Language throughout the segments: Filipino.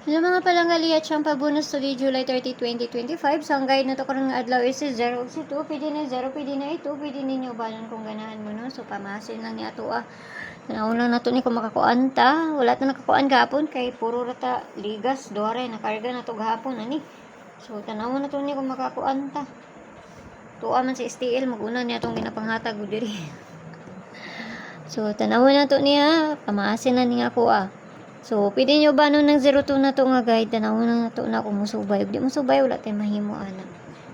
Hello mga palanggali at siyang pabonus today July 30, 2025. So ang guide na to karong adlaw is 0 si 2, pwede na 0, pwede na 2, pwede ninyo balan kung ganahan mo no. So pamasin lang ni ato Tanaw lang nato ni kung makakuan ta. Wala ta nakakuan gahapon kay puro rata ligas dore nakarga na to gahapon ani. So tanaw na to ni kung makakuan ta. Tuwa man si STL maguna niya atong ginapanghatag diri. So tanaw na to niya, pamasin na ni ako So, pwede nyo ba nun ng 02 na to nga guide? Tanawin na to na kung musubay. Di musubay, wala tayong mahimo ana.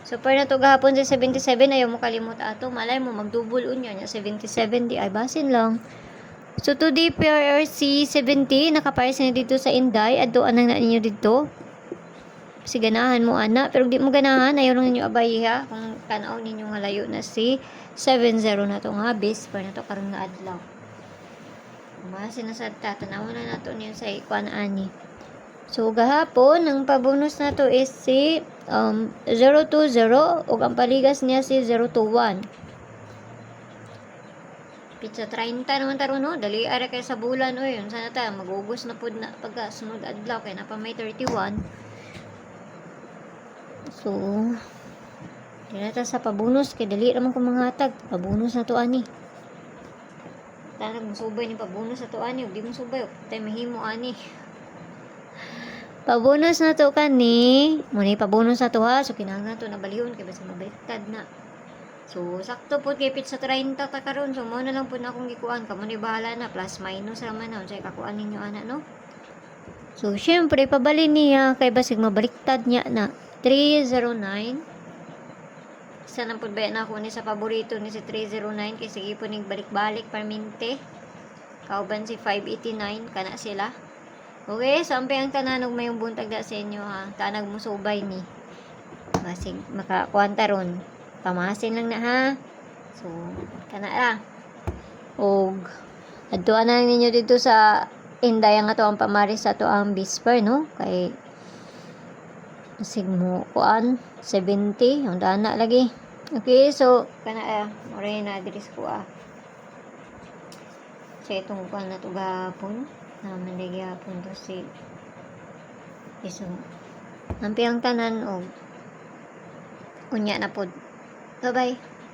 So, per na to gahapon sa 77, ayaw mo kalimut ato. Malay mo, magdouble unyo niya. 77, di ay basin lang. So, today, PRRC 70, nakapares na dito sa Inday. At doon na ninyo dito. Kasi ganahan mo ana. Pero di mo ganahan, ayaw lang ninyo abay ha. Kung tanaw ninyo nga layo na si 70 na to nga bis. Per na to karoon nga adlaw. Sinasagta, tanawan na nato niya sa ikuan ani. So, gahapon, ang pabonus na to is si 020 ug ang paligas niya si 021. Pizza 30 naman taro no, dali ara kay sa bulan o yun. Sana ta, magugos na pod na pagka sunod adlaw kay na pa may 31. So, dili ta sa pabonus kay dali ra man ko manghatag. Pabonus na to ani. Tanag musubay ni pabonus na to ani, ug di mo subay tay mahimo ani. Pabonus na to kani, muni pabonus na to ha. So kinahanglan to na balihon kay basta mabaliktad na. So sakto pud kay pizza 30 ta karon. So mo na lang pud na akong gikuan, kamo ni bahala na plus minus ra man unsay kakuan ninyo ana no. So syempre pabalin niya kay basig mabaliktad niya na 309. Isa na po ba na ako ni sa paborito ni si 309 kay sige po ning balik-balik parminte. Kauban si 589 kana sila. Okay, so ang tanan og mayong buntag da sa inyo ha. Tanag mo subay ni. Basig makakuanta ron. Pamasin lang na ha. So kana ra. Og adtuan na ninyo dito sa Inday ang ato ang pamaris sa ato ang bisper no kay basig mo kuan 70 ang dana lagi. Okay, so kana ore na address ko sa itong kuan na to gahapon na manligi hapon to si iso ang piyang tanan og unya na pod. Bye bye.